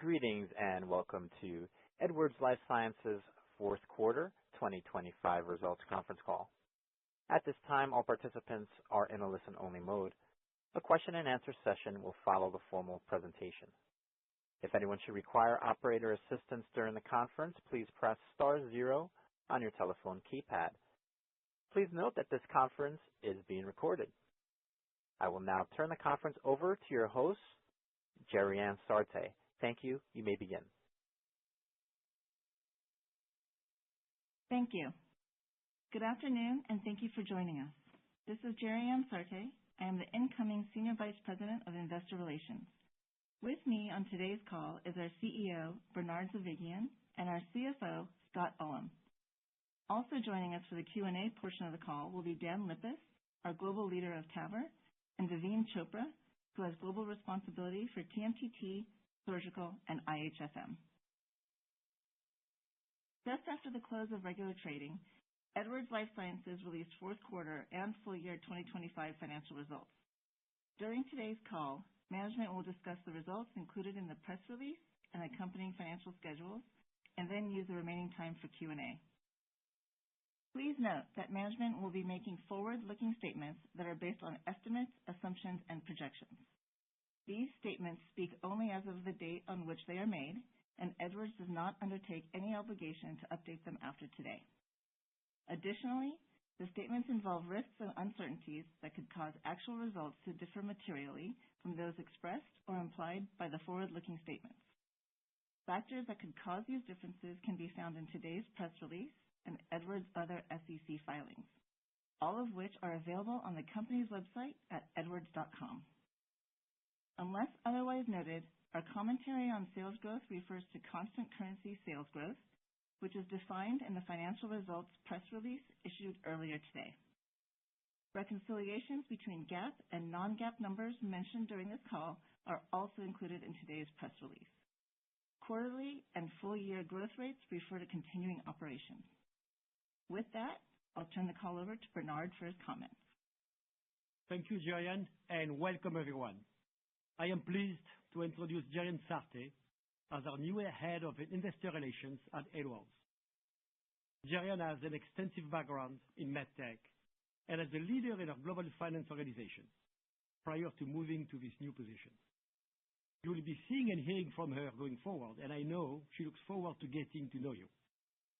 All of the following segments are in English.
Greetings and welcome to Edwards Lifesciences fourth quarter 2025 results conference call. At this time, all participants are in a listen-only mode. A question and answer session will follow the formal presentation. If anyone should require operator assistance during the conference, please press *0 on your telephone keypad. Please note that this conference is being recorded. I will now turn the conference over to your host, Gerianne Sarte. Thank you. You may begin. Thank you. Good afternoon, and thank you for joining us. This is Gerianne Sarte. I am the incoming Senior Vice President of Investor Relations. With me on today's call is our CEO, Bernard Zovighian, and our CFO, Scott Ullem. Also joining us for the Q&A portion of the call will be Dan Lippis, our Global Leader of TAVR, and Daveen Chopra, who has global responsibility for TMTT, surgical, and IHFM. Just after the close of regular trading, Edwards Lifesciences released fourth quarter and full year 2025 financial results. During today's call, management will discuss the results included in the press release and accompanying financial schedules, and then use the remaining time for Q&A. Please note that management will be making forward-looking statements that are based on estimates, assumptions, and projections. These statements speak only as of the date on which they are made, and Edwards does not undertake any obligation to update them after today. Additionally, the statements involve risks and uncertainties that could cause actual results to differ materially from those expressed or implied by the forward-looking statements. Factors that could cause these differences can be found in today's press release and Edwards' other SEC filings, all of which are available on the company's website at edwards.com. Unless otherwise noted, our commentary on sales growth refers to constant currency sales growth, which is defined in the financial results press release issued earlier today. Reconciliations between GAAP and non-GAAP numbers mentioned during this call are also included in today's press release. Quarterly and full year growth rates refer to continuing operations. With that, I'll turn the call over to Bernard for his comments. Thank you, Gerianne, and welcome everyone. I am pleased to introduce Gerianne Sarte as our new head of investor relations at Edwards. Gerianne has an extensive background in medtech and as a leader in our global finance organization prior to moving to this new position. You will be seeing and hearing from her going forward, and I know she looks forward to getting to know you.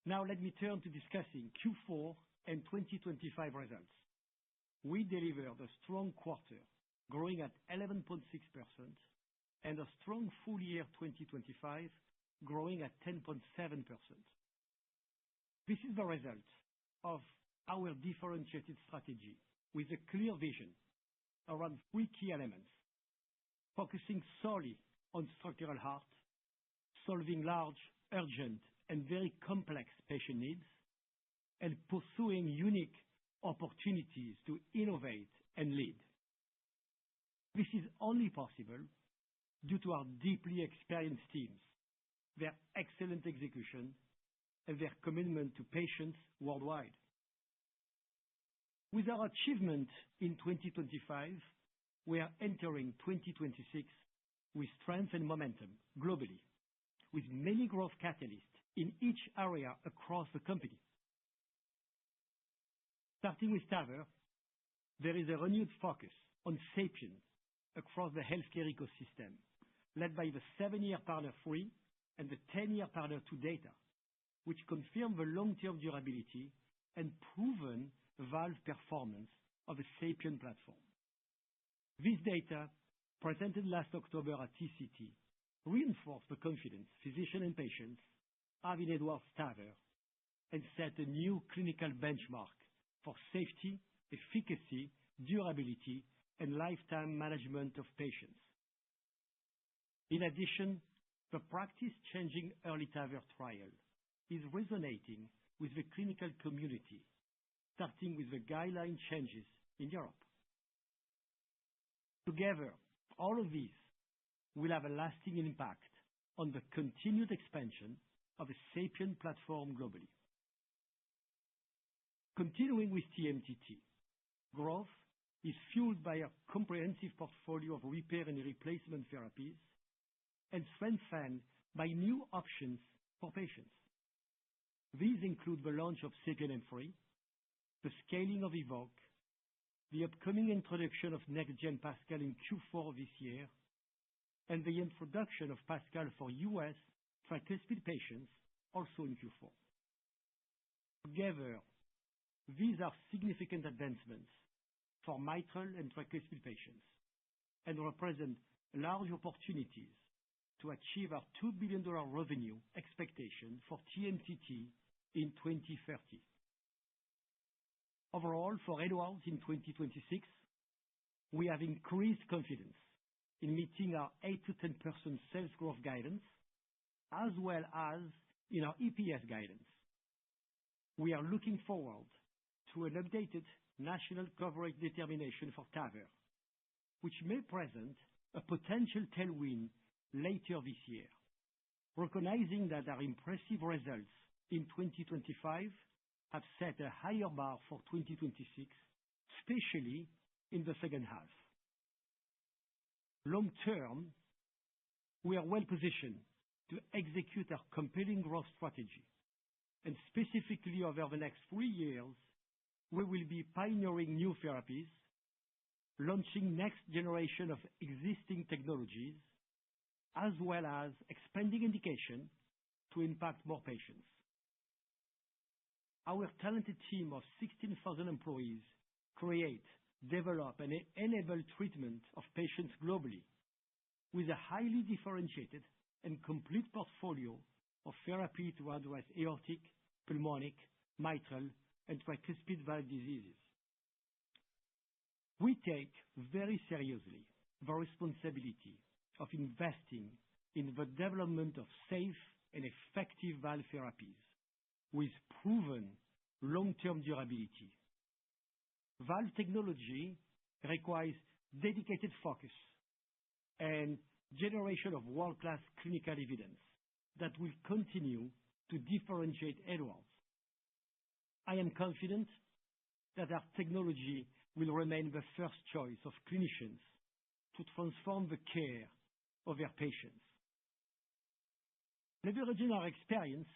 Now let me turn to discussing Q4 and 2025 results. We delivered a strong quarter, growing at 11.6%, and a strong full year 2025, growing at 10.7%. This is the result of our differentiated strategy with a clear vision around three key elements: focusing solely on structural heart, solving large, urgent, and very complex patient needs, and pursuing unique opportunities to innovate and lead. This is only possible due to our deeply experienced teams, their excellent execution, and their commitment to patients worldwide. With our achievement in 2025, we are entering 2026 with strength and momentum globally, with many growth catalysts in each area across the company. Starting with TAVR, there is a renewed focus on SAPIEN across the healthcare ecosystem, led by the 7-year PARTNER 3 and the 10-year PARTNER 2 data, which confirm the long-term durability and proven valve performance of the SAPIEN platform. This data, presented last October at TCT, reinforced the confidence physicians and patients have in Edwards TAVR and set a new clinical benchmark for safety, efficacy, durability, and lifetime management of patients. In addition, the practice-changing EARLY TAVR trial is resonating with the clinical community, starting with the guideline changes in Europe. Together, all of these will have a lasting impact on the continued expansion of the SAPIEN platform globally. Continuing with TMTT, growth is fueled by a comprehensive portfolio of repair and replacement therapies and strengthened by new options for patients. These include the launch of SAPIEN M3, the scaling of EVOQUE, the upcoming introduction of next-gen Pascal in Q4 this year, and the introduction of Pascal for U.S. tricuspid patients also in Q4. Together, these are significant advancements for mitral and tricuspid patients and represent large opportunities to achieve our $2 billion revenue expectation for TMTT in 2030. Overall, for Edwards in 2026, we have increased confidence in meeting our 8%-10% sales growth guidance, as well as in our EPS guidance. We are looking forward to an updated national coverage determination for TAVR, which may present a potential tailwind later this year, recognizing that our impressive results in 2025 have set a higher bar for 2026, especially in the second half. Long term, we are well positioned to execute our compelling growth strategy, and specifically over the next 3 years, we will be pioneering new therapies, launching next generation of existing technologies, as well as expanding indication to impact more patients. Our talented team of 16,000 employees create, develop, and enable treatment of patients globally with a highly differentiated and complete portfolio of therapy to address aortic, pulmonic, mitral, and tricuspid valve diseases. We take very seriously the responsibility of investing in the development of safe and effective valve therapies with proven long-term durability. Valve technology requires dedicated focus and generation of world-class clinical evidence that will continue to differentiate Edwards. I am confident that our technology will remain the first choice of clinicians to transform the care of their patients. Leveraging our experience,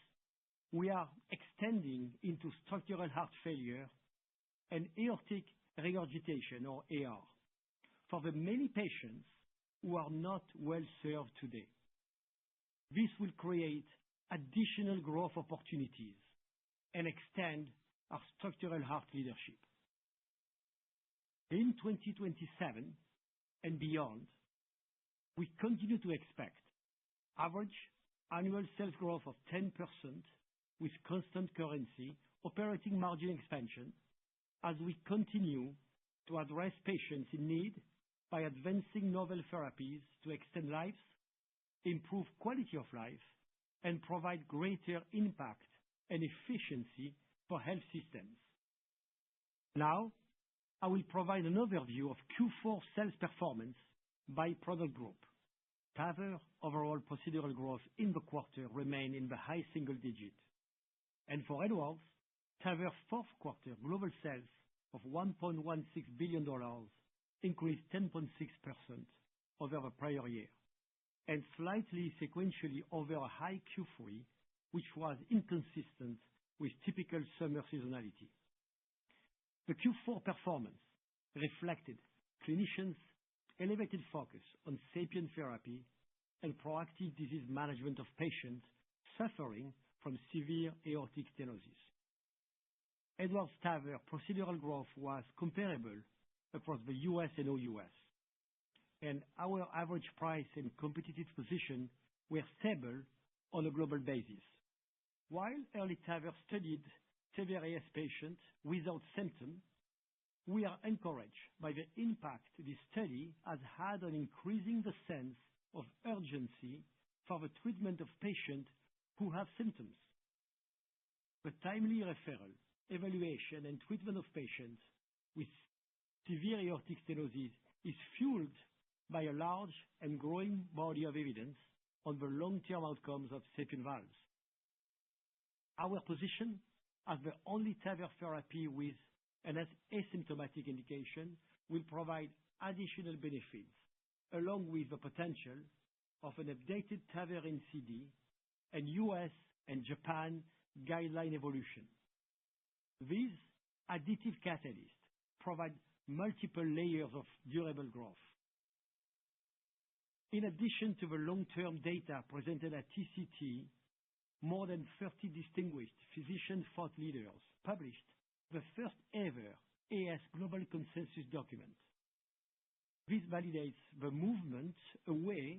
we are extending into structural heart failure and aortic regurgitation, or AR, for the many patients who are not well served today. This will create additional growth opportunities and extend our structural heart leadership. In 2027 and beyond, we continue to expect average annual sales growth of 10% with constant currency operating margin expansion as we continue to address patients in need by advancing novel therapies to extend lives, improve quality of life, and provide greater impact and efficiency for health systems. Now, I will provide an overview of Q4 sales performance by product group. TAVR overall procedural growth in the quarter remained in the high single digit. And for Edwards, TAVR fourth quarter global sales of $1.16 billion increased 10.6% over the prior year, and slightly sequentially over a high Q3, which was inconsistent with typical summer seasonality. The Q4 performance reflected clinicians' elevated focus on SAPIEN therapy and proactive disease management of patients suffering from severe aortic stenosis. Edwards TAVR procedural growth was comparable across the U.S. and OUS, and our average price and competitive position were stable on a global basis. While EARLY TAVR studied severe AS patients without symptoms, we are encouraged by the impact this study has had on increasing the sense of urgency for the treatment of patients who have symptoms. The timely referral, evaluation, and treatment of patients with severe aortic stenosis is fueled by a large and growing body of evidence on the long-term outcomes of SAPIEN valves. Our position as the only TAVR therapy with an asymptomatic indication will provide additional benefits, along with the potential of an updated TAVR NCD and U.S. and Japan guideline evolution. These additive catalysts provide multiple layers of durable growth. In addition to the long-term data presented at TCT, more than 30 distinguished physician thought leaders published the first ever AS Global Consensus document. This validates the movement away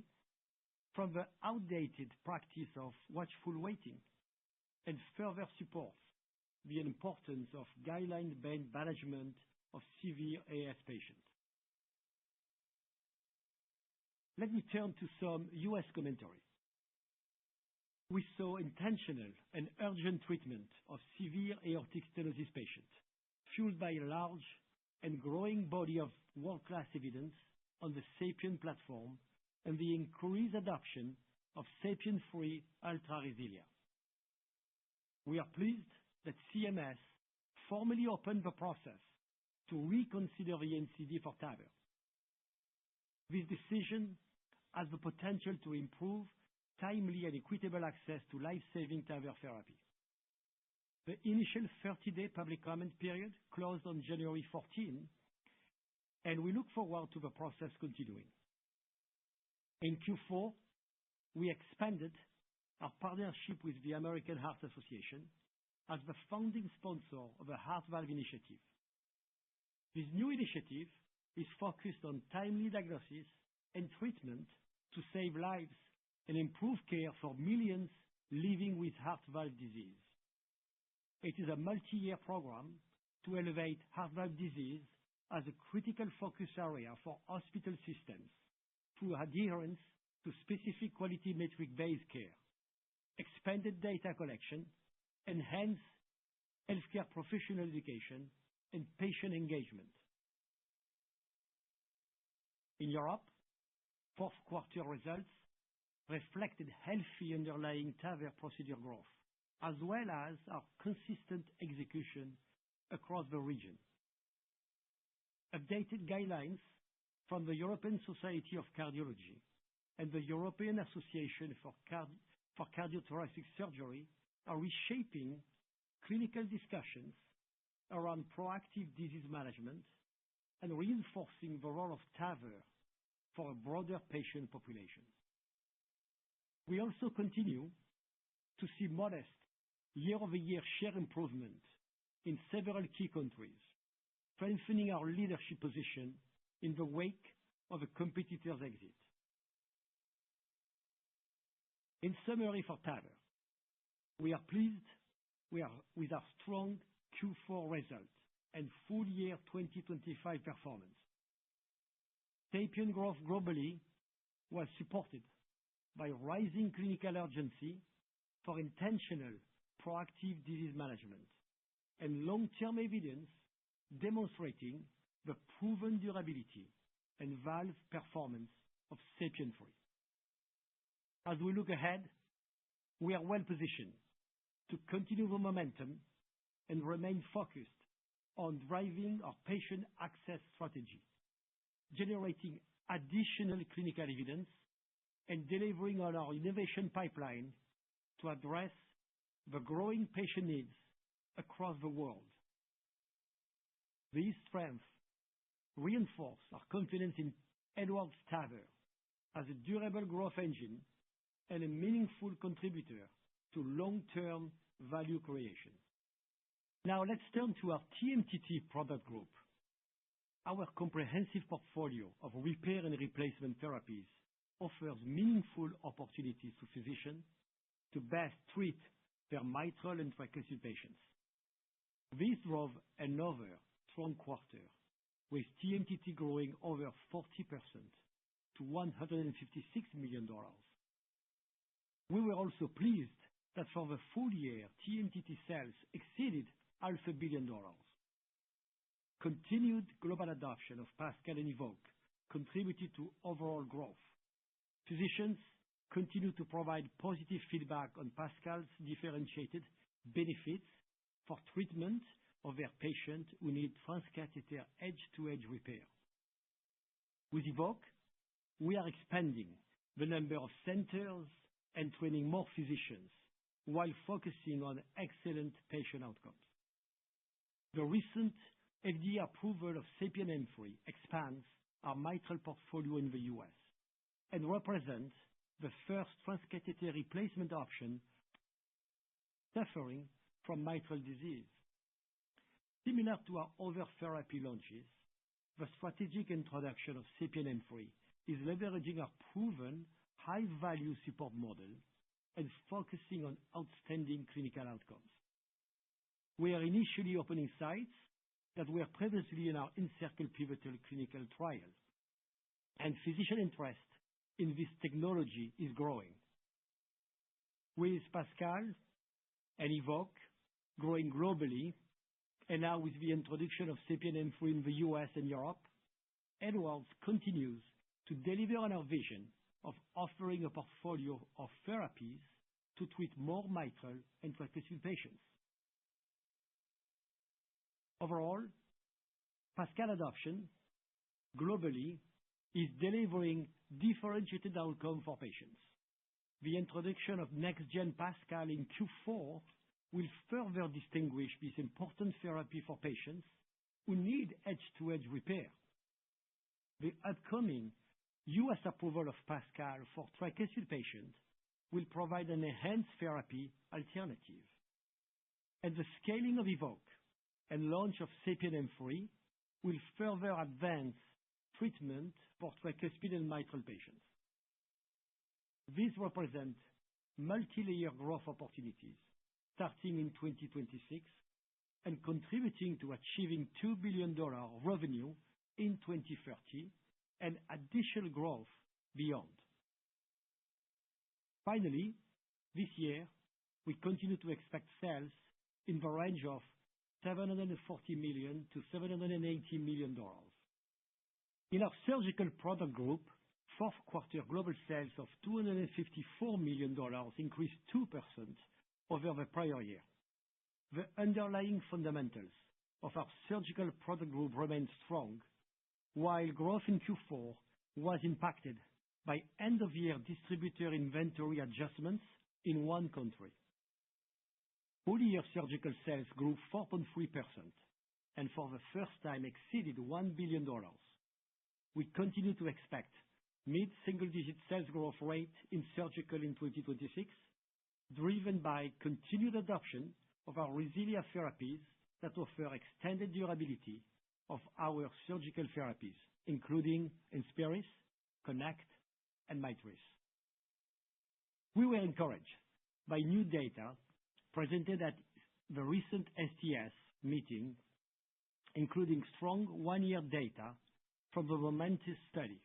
from the outdated practice of watchful waiting and further supports the importance of guideline-based management of severe AS patients. Let me turn to some U.S. commentary. We saw intentional and urgent treatment of severe aortic stenosis patients, fueled by a large and growing body of world-class evidence on the SAPIEN platform and the increased adoption of SAPIEN 3 Ultra RESILIA. We are pleased that CMS formally opened the process to reconsider the NCD for TAVR. This decision has the potential to improve timely and equitable access to life-saving TAVR therapy. The initial 30-day public comment period closed on January 14, and we look forward to the process continuing. In Q4, we expanded our partnership with the American Heart Association as the founding sponsor of the Heart Valve Initiative. This new initiative is focused on timely diagnosis and treatment to save lives and improve care for millions living with heart valve disease. It is a multi-year program to elevate heart valve disease as a critical focus area for hospital systems through adherence to specific quality metric-based care, expanded data collection, enhanced healthcare professional education, and patient engagement. In Europe, fourth quarter results reflected healthy underlying TAVR procedure growth, as well as our consistent execution across the region. Updated guidelines from the European Society of Cardiology and the European Association for Cardiothoracic Surgery are reshaping clinical discussions around proactive disease management and reinforcing the role of TAVR for a broader patient population. We also continue to see modest year-over-year share improvement in several key countries, strengthening our leadership position in the wake of a competitor's exit. In summary for TAVR, we are pleased with our strong Q4 results and full year 2025 performance. SAPIEN growth globally was supported by rising clinical urgency for intentional proactive disease management and long-term evidence demonstrating the proven durability and valve performance of SAPIEN 3. As we look ahead, we are well positioned to continue the momentum and remain focused on driving our patient access strategy, generating additional clinical evidence, and delivering on our innovation pipeline to address the growing patient needs across the world. These strengths reinforce our confidence in Edwards TAVR as a durable growth engine and a meaningful contributor to long-term value creation. Now let's turn to our TMTT product group. Our comprehensive portfolio of repair and replacement therapies offers meaningful opportunities to physicians to best treat their mitral and tricuspid patients. This drove another strong quarter, with TMTT growing over 40% to $156 million. We were also pleased that for the full year, TMTT sales exceeded $500 million. Continued global adoption of PASCAL and EVOQUE contributed to overall growth. Physicians continue to provide positive feedback on PASCAL's differentiated benefits for treatment of their patients who need transcatheter edge-to-edge repair. With EVOQUE, we are expanding the number of centers, and training more physicians while focusing on excellent patient outcomes. The recent FDA approval of SAPIEN M3 expands our mitral portfolio in the U.S. and represents the first transcatheter replacement option suffering from mitral disease. Similar to our other therapy launches, the strategic introduction of SAPIEN M3 is leveraging our proven high-value support model and focusing on outstanding clinical outcomes. We are initially opening sites that were previously in our ENCIRCLE pivotal clinical trial, and physician interest in this technology is growing. With PASCAL and EVOQUE growing globally, and now with the introduction of SAPIEN M3 in the U.S. and Europe, Edwards continues to deliver on our vision of offering a portfolio of therapies to treat more mitral and tricuspid patients. Overall, PASCAL adoption globally is delivering differentiated outcomes for patients. The introduction of next-gen PASCAL in Q4 will further distinguish this important therapy for patients who need edge-to-edge repair. The upcoming U.S. approval of PASCAL for tricuspid patients will provide an enhanced therapy alternative. And the scaling of EVOQUE and launch of SAPIEN M3 will further advance treatment for tricuspid and mitral patients. These represent multi-layer growth opportunities starting in 2026 and contributing to achieving $2 billion revenue in 2030 and additional growth beyond. Finally, this year, we continue to expect sales in the range of $740 million to $780 million. In our surgical product group, fourth quarter global sales of $254 million increased 2% over the prior year. The underlying fundamentals of our surgical product group remain strong, while growth in Q4 was impacted by end-of-year distributor inventory adjustments in one country. Full-year surgical sales grew 4.3% and for the first time exceeded $1 billion. We continue to expect mid-single-digit sales growth rate in surgical in 2026, driven by continued adoption of our RESILIA therapies that offer extended durability of our surgical therapies, including INSPIRIS, KONECT, and MITRIS. We were encouraged by new data presented at the recent STS meeting, including strong one-year data from the MOMENTIS study.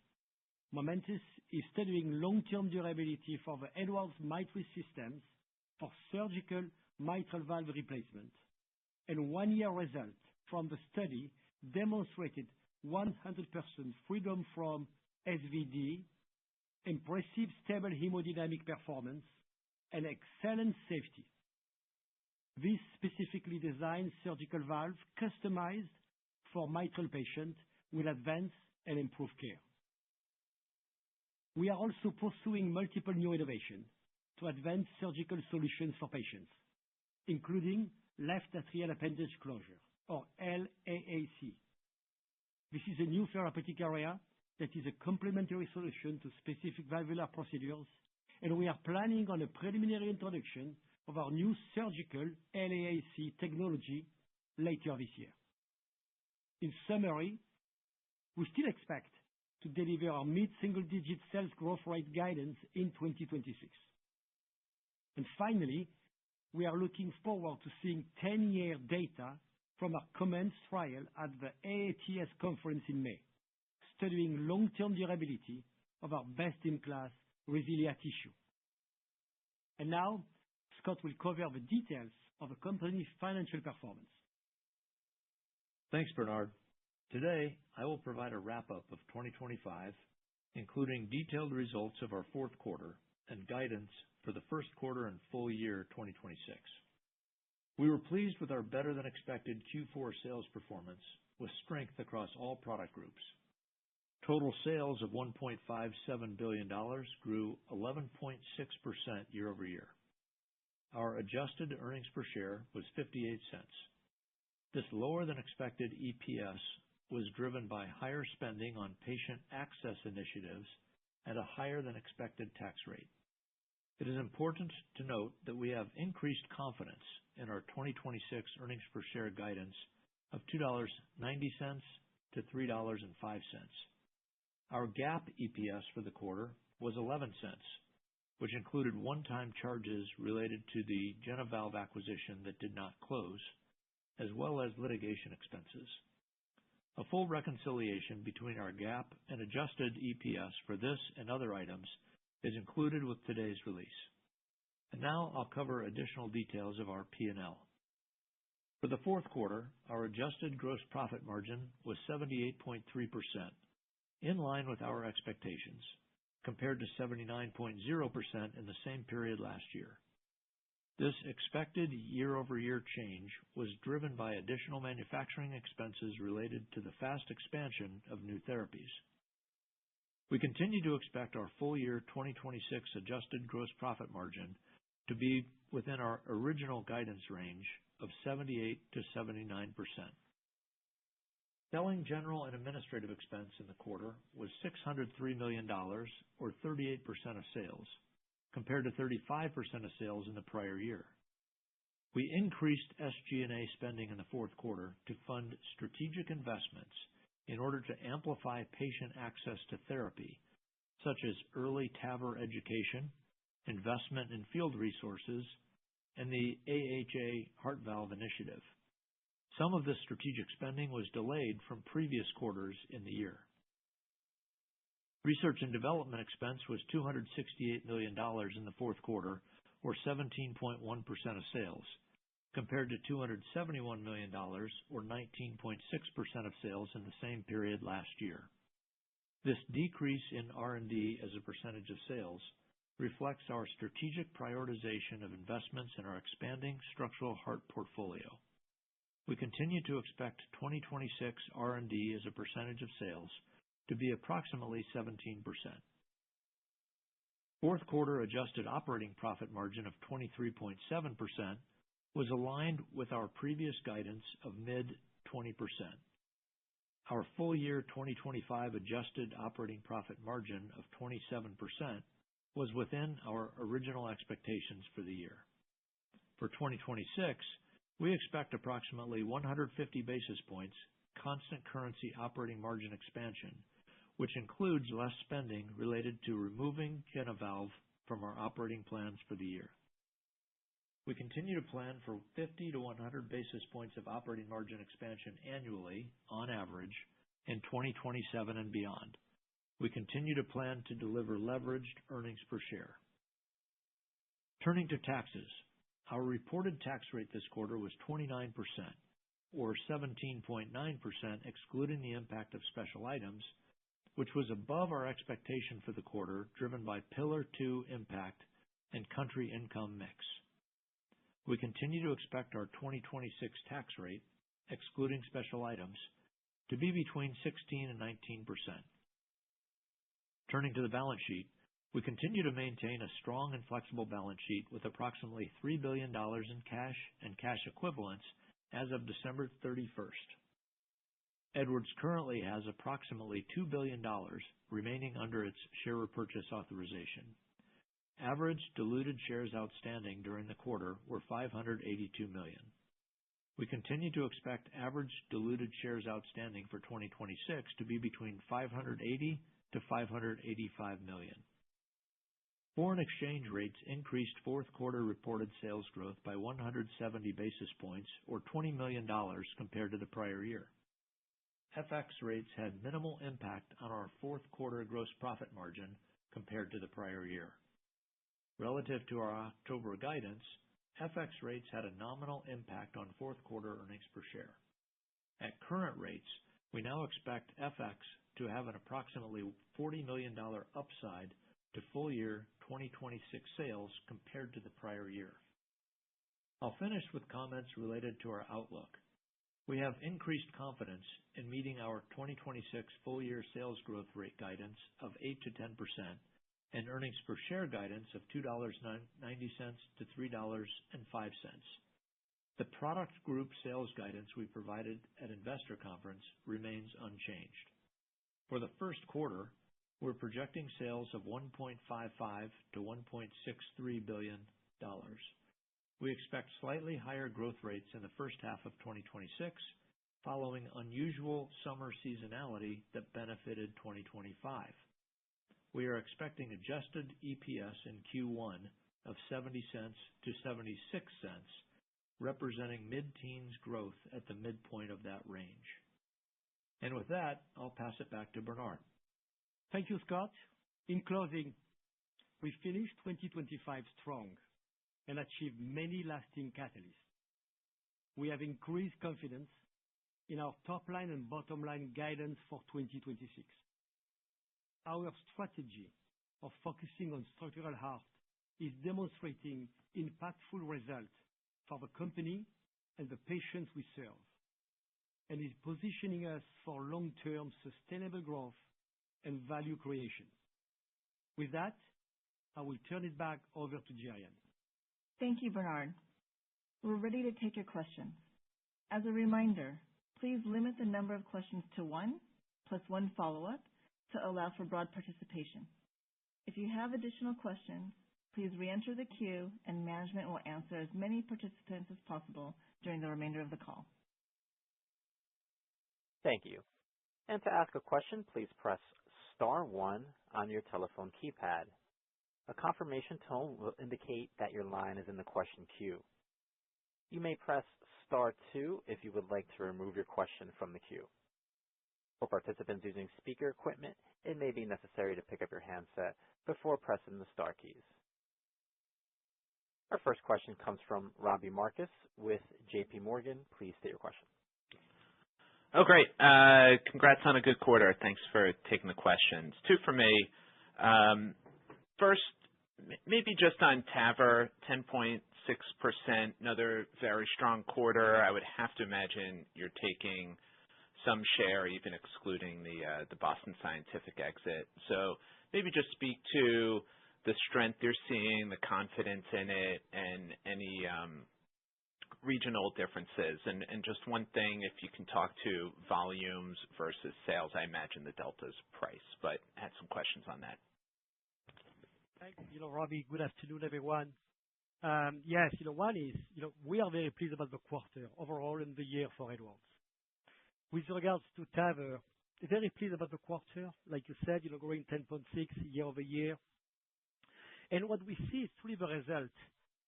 MOMENTIS is studying long-term durability for the Edwards MITRIS systems for surgical mitral valve replacement, and one-year results from the study demonstrated 100% freedom from SVD, impressive stable hemodynamic performance, and excellent safety. This specifically designed surgical valve customized for mitral patients will advance and improve care. We are also pursuing multiple new innovations to advance surgical solutions for patients, including left atrial appendage closure, or LAAC. This is a new therapeutic area that is a complementary solution to specific valvular procedures, and we are planning on a preliminary introduction of our new surgical LAAC technology later this year. In summary, we still expect to deliver our mid-single-digit sales growth rate guidance in 2026. And finally, we are looking forward to seeing 10-year data from our COMMENCE trial at the AATS conference in May, studying long-term durability of our best-in-class RESILIA tissue. And now, Scott will cover the details of the company's financial performance. Thanks, Bernard. Today, I will provide a wrap-up of 2025, including detailed results of our fourth quarter and guidance for the first quarter and full year 2026. We were pleased with our better-than-expected Q4 sales performance, with strength across all product groups. Total sales of $1.57 billion grew 11.6% year-over-year. Our adjusted earnings per share was 58 cents. This lower than expected EPS was driven by higher spending on patient access initiatives and a higher than expected tax rate. It is important to note that we have increased confidence in our 2026 earnings per share guidance of $2.90 to $3.05. Our GAAP EPS for the quarter was 11 cents, which included one-time charges related to the JenaValve acquisition that did not close, as well as litigation expenses. A full reconciliation between our GAAP and adjusted EPS for this and other items is included with today's release. And now I'll cover additional details of our P&L. For the fourth quarter, our adjusted gross profit margin was 78.3%, in line with our expectations, compared to 79.0% in the same period last year. This expected year-over-year change was driven by additional manufacturing expenses related to the fast expansion of new therapies. We continue to expect our full year 2026 adjusted gross profit margin to be within our original guidance range of 78 to 79%. Selling, general, and administrative expense in the quarter was $603 million, or 38% of sales, compared to 35% of sales in the prior year. We increased SG&A spending in the fourth quarter to fund strategic investments in order to amplify patient access to therapy, such as early TAVR education, investment in field resources, and the AHA heart valve initiative. Some of this strategic spending was delayed from previous quarters in the year. Research and development expense was $268 million in the fourth quarter, or 17.1% of sales, compared to $271 million, or 19.6% of sales in the same period last year. This decrease in R&D as a percentage of sales reflects our strategic prioritization of investments in our expanding structural heart portfolio. We continue to expect 2026 R&D as a percentage of sales to be approximately 17%. Fourth quarter adjusted operating profit margin of 23.7% was aligned with our previous guidance of mid-20%. Our full year 2025 adjusted operating profit margin of 27% was within our original expectations for the year. For 2026, we expect approximately 150 basis points constant currency operating margin expansion, which includes less spending related to removing JenaValve from our operating plans for the year. We continue to plan for 50 to 100 basis points of operating margin expansion annually, on average, in 2027 and beyond. We continue to plan to deliver leveraged earnings per share. Turning to taxes, our reported tax rate this quarter was 29%, or 17.9% excluding the impact of special items, which was above our expectation for the quarter, driven by Pillar 2 impact and country income mix. We continue to expect our 2026 tax rate, excluding special items, to be between 16 and 19%. Turning to the balance sheet, we continue to maintain a strong and flexible balance sheet with approximately $3 billion in cash and cash equivalents as of December 31st. Edwards currently has approximately $2 billion remaining under its share repurchase authorization. Average diluted shares outstanding during the quarter were 582 million. We continue to expect average diluted shares outstanding for 2026 to be between 580 to 585 million. Foreign exchange rates increased fourth quarter reported sales growth by 170 basis points, or $20 million compared to the prior year. FX rates had minimal impact on our fourth quarter gross profit margin compared to the prior year. Relative to our October guidance, FX rates had a nominal impact on fourth quarter earnings per share. At current rates, we now expect FX to have an approximately $40 million upside to full year 2026 sales compared to the prior year. I'll finish with comments related to our outlook. We have increased confidence in meeting our 2026 full-year sales growth rate guidance of 8 to 10% and earnings per share guidance of $2.90 to $3.05. The product group sales guidance we provided at Investor Conference remains unchanged. For the first quarter, we're projecting sales of $1.55 to $1.63 billion. We expect slightly higher growth rates in the first half of 2026, following unusual summer seasonality that benefited 2025. We are expecting adjusted EPS in Q1 of 70 cents to 76 cents, representing mid-teens growth at the midpoint of that range. And with that, I'll pass it back to Bernard. Thank you, Scott. In closing, we finished 2025 strong and achieved many lasting catalysts. We have increased confidence in our top line and bottom line guidance for 2026. Our strategy of focusing on structural heart is demonstrating impactful results for the company and the patients we serve, and is positioning us for long-term sustainable growth and value creation. With that, I will turn it back over to Jerian. Thank you, Bernard. We're ready to take your questions. As a reminder, please limit the number of questions to one, plus one follow-up, to allow for broad participation. If you have additional questions, please re-enter the queue, and management will answer as many participants as possible during the remainder of the call. Thank you. And to ask a question, please press star one on your telephone keypad. A confirmation tone will indicate that your line is in the question queue. You may press star two if you would like to remove your question from the queue. For participants using speaker equipment, it may be necessary to pick up your handset before pressing the star keys. Our first question comes from Robbie Marcus with JP Morgan. Please state your question. Oh, great. Congrats on a good quarter. Thanks for taking the questions. Two for me. First, maybe just on TAVR, 10.6%, another very strong quarter. I would have to imagine you're taking some share, even excluding the Boston Scientific exit. So maybe just speak to the strength you're seeing, the confidence in it, and any regional differences. And just one thing, if you can talk to volumes versus sales, I imagine the delta's price, but I had some questions on that. Thank you, Robbie. Good afternoon, everyone. Yes, one is, we are very pleased about the quarter overall in the year for Edwards. With regards to TAVR, very pleased about the quarter. Like you said, growing 10.6 year over year. And what we see is really the result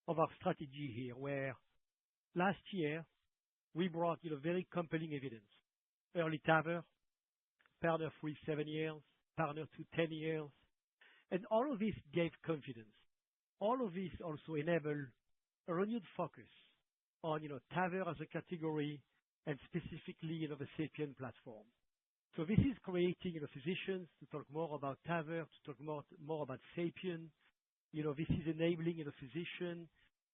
of our strategy here, where last year we brought, very compelling evidence. Early TAVR, PARTNER 3, 7 years, PARTNER 2, 10 years. And all of this gave confidence. All of this also enabled a renewed focus on, TAVR as a category and specifically, the SAPIEN platform. So this is creating, physicians to talk more about TAVR, to talk more about SAPIEN. This is enabling, physician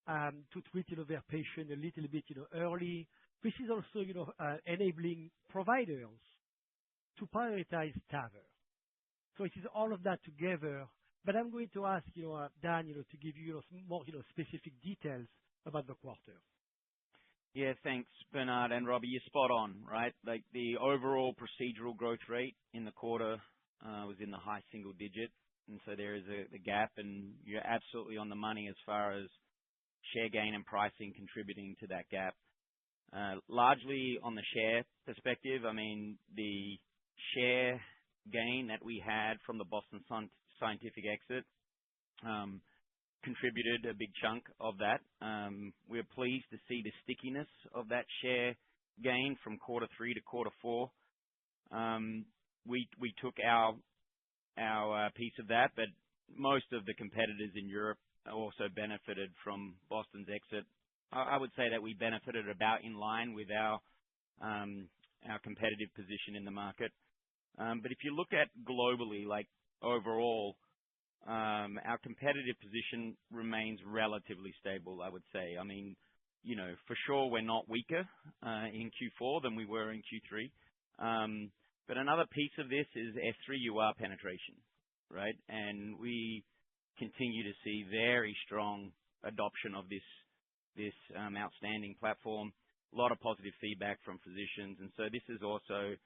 to treat, their patient a little bit, early. This is also, enabling providers to prioritize TAVR. So it is all of that together. But I'm going to ask, Dan, to give you more, specific details about the quarter. Yeah, thanks, Bernard and Robbie. You're spot on, right? Like the overall procedural growth rate in the quarter was in the high single digit. And so there is a gap, and you're absolutely on the money as far as share gain and pricing contributing to that gap. Largely on the share perspective, I mean, the share gain that we had from the Boston Scientific exit contributed a big chunk of that. We're pleased to see the stickiness of that share gain from quarter 3 to quarter 4. We took our piece of that, but most of the competitors in Europe also benefited from Boston's exit. I would say that we benefited about in line with our competitive position in the market. But if you look at globally, like overall, our competitive position remains relatively stable, I would say. I mean, for sure we're not weaker in Q4 than we were in Q3. But another piece of this is F3UR penetration, right? And we continue to see very strong adoption of this outstanding platform. A lot of positive feedback from physicians, and so this is also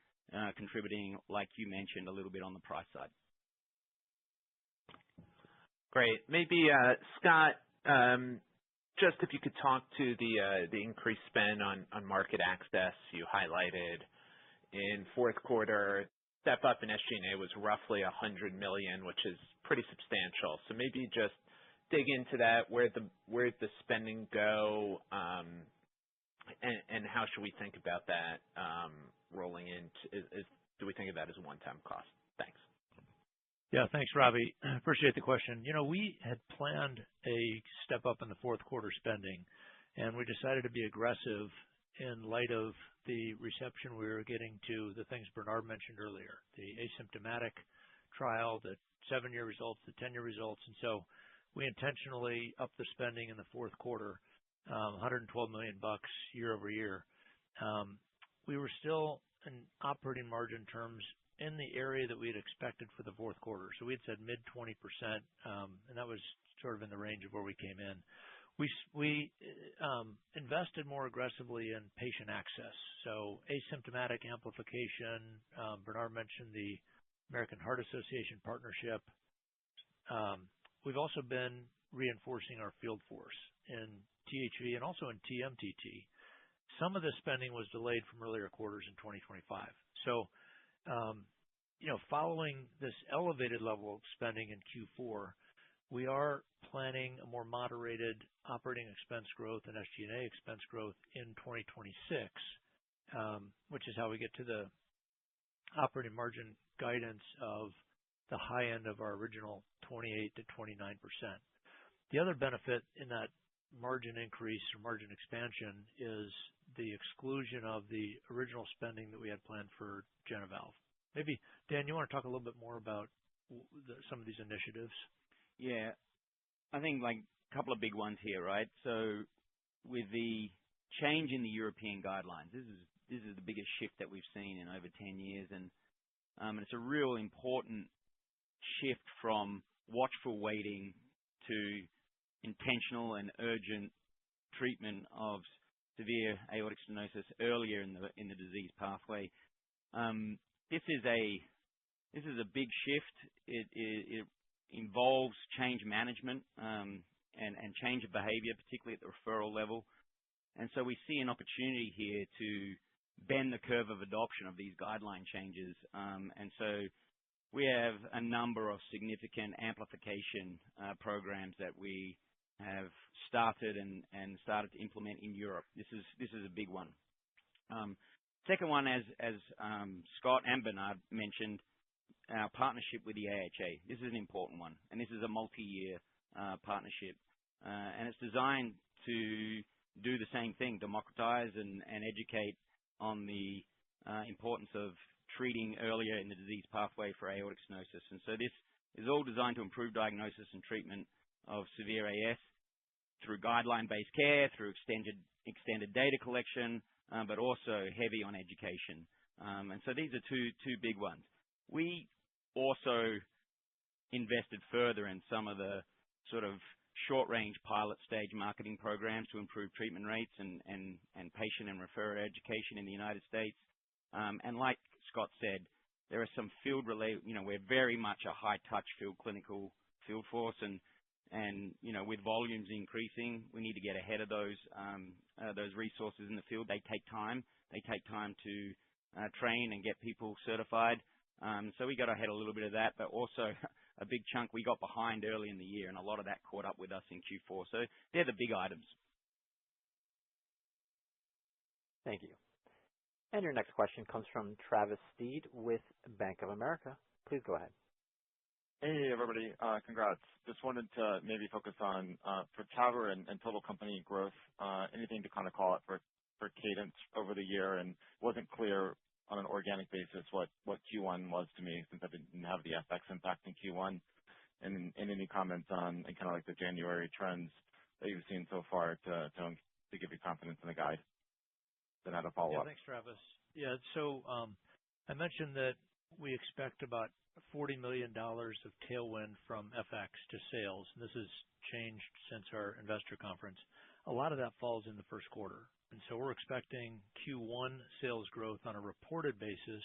contributing, like you mentioned, a little bit on the price side. Great. Maybe Scott, just if you could talk to the increased spend on market access you highlighted in fourth quarter. Step up in SG&A was roughly $100 million, which is pretty substantial. So maybe just dig into that. Where'd the spending go, and how should we think about that rolling into? Do we think of that as a one-time cost? Thanks. Yeah, thanks, Robbie. Appreciate the question. We had planned a step up in the fourth quarter spending, and we decided to be aggressive in light of the reception we were getting to the things Bernard mentioned earlier, the asymptomatic trial, the 7-year results, the 10-year results. And so we intentionally upped the spending in the fourth quarter, $112 million year over year. We were still in operating margin terms in the area that we had expected for the fourth quarter. So we had said mid 20%, and that was sort of in the range of where we came in. We invested more aggressively in patient access. So asymptomatic amplification, Bernard mentioned the American Heart Association partnership. We've also been reinforcing our field force in THV and also in TMTT. Some of this spending was delayed from earlier quarters in 2025. So, following this elevated level of spending in Q4, we are planning a more moderated operating expense growth and SG&A expense growth in 2026, which is how we get to the operating margin guidance of the high end of our original 28 to 29%. The other benefit in that margin increase or margin expansion is the exclusion of the original spending that we had planned for JenaValve. Maybe, Dan, you want to talk a little bit more about some of these initiatives? Yeah, I think like a couple of big ones here, right? So with the change in the European guidelines, this is the biggest shift that we've seen in over 10 years, and it's a real important shift from watchful waiting to intentional and urgent treatment of severe aortic stenosis earlier in the disease pathway. This is a big shift. It involves change management and change of behavior, particularly at the referral level. And so we see an opportunity here to bend the curve of adoption of these guideline changes. And so we have a number of significant amplification programs that we have started and started to implement in Europe. This is a big one. Second one, as Scott and Bernard mentioned, our partnership with the AHA. This is an important one, and this is a multi-year partnership, and it's designed to do the same thing, democratize and educate on the importance of treating earlier in the disease pathway for aortic stenosis. And so this is all designed to improve diagnosis and treatment of severe AS through guideline-based care, through extended data collection, but also heavy on education. And so these are two big ones. We also invested further in some of the sort of short-range pilot stage marketing programs to improve treatment rates and patient and referrer education in the United States. And like Scott said, there are some field-related, we're very much a high-touch clinical field force, and with volumes increasing, we need to get ahead of those resources in the field. They take time. They take time to train and get people certified. So we got ahead a little bit of that, but also a big chunk we got behind early in the year, and a lot of that caught up with us in Q4. So they're the big items. Thank you. And your next question comes from Travis Steed with Bank of America. Please go ahead. Hey, everybody. Congrats. Just wanted to maybe focus on for TAVR and total company growth, anything to kind of call it for cadence over the year, and wasn't clear on an organic basis what Q1 was to me, since I didn't have the FX impact in Q1. And any comments on kind of like the January trends that you've seen so far to to give you confidence in the guide? Then I had a follow-up. Yeah, thanks, Travis. Yeah, so I mentioned that we expect about $40 million of tailwind from FX to sales, and this has changed since our investor conference. A lot of that falls in the first quarter, and so we're expecting Q1 sales growth on a reported basis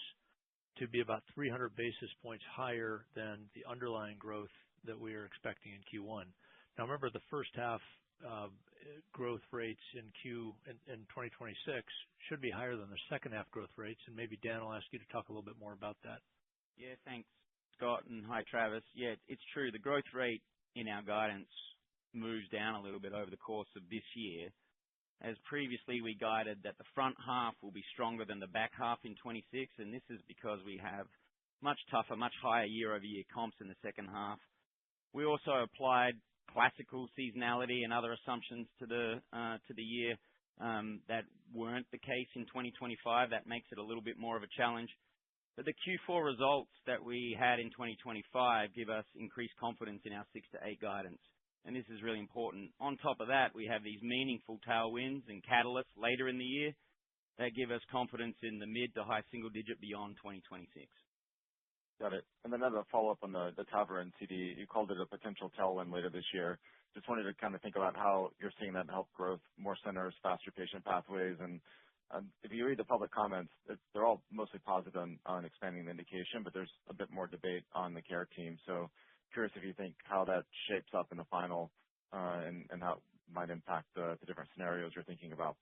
to be about 300 basis points higher than the underlying growth that we are expecting in Q1. Now, remember, the first half growth rates in 2026 should be higher than the second half growth rates, and maybe Dan will ask you to talk a little bit more about that. Yeah, thanks, Scott, and hi, Travis. Yeah, it's true. The growth rate in our guidance moves down a little bit over the course of this year. As previously, we guided that the front half will be stronger than the back half in 26, and this is because we have much tougher, much higher year-over-year comps in the second half. We also applied classical seasonality and other assumptions to the year that weren't the case in 2025. That makes it a little bit more of a challenge. But the Q4 results that we had in 2025 give us increased confidence in our 6 to 8 guidance. And this is really important. On top of that, we have these meaningful tailwinds and catalysts later in the year that give us confidence in the mid to high single digit beyond 2026. Got it. And then as a follow-up on the TAVR and CD, you called it a potential tailwind later this year. Just wanted to kind of think about how you're seeing that help growth, more centers, faster patient pathways. And if you read the public comments, they're all mostly positive on expanding the indication, but there's a bit more debate on the care team. So curious if you think how that shapes up in the final and how it might impact the different scenarios you're thinking about.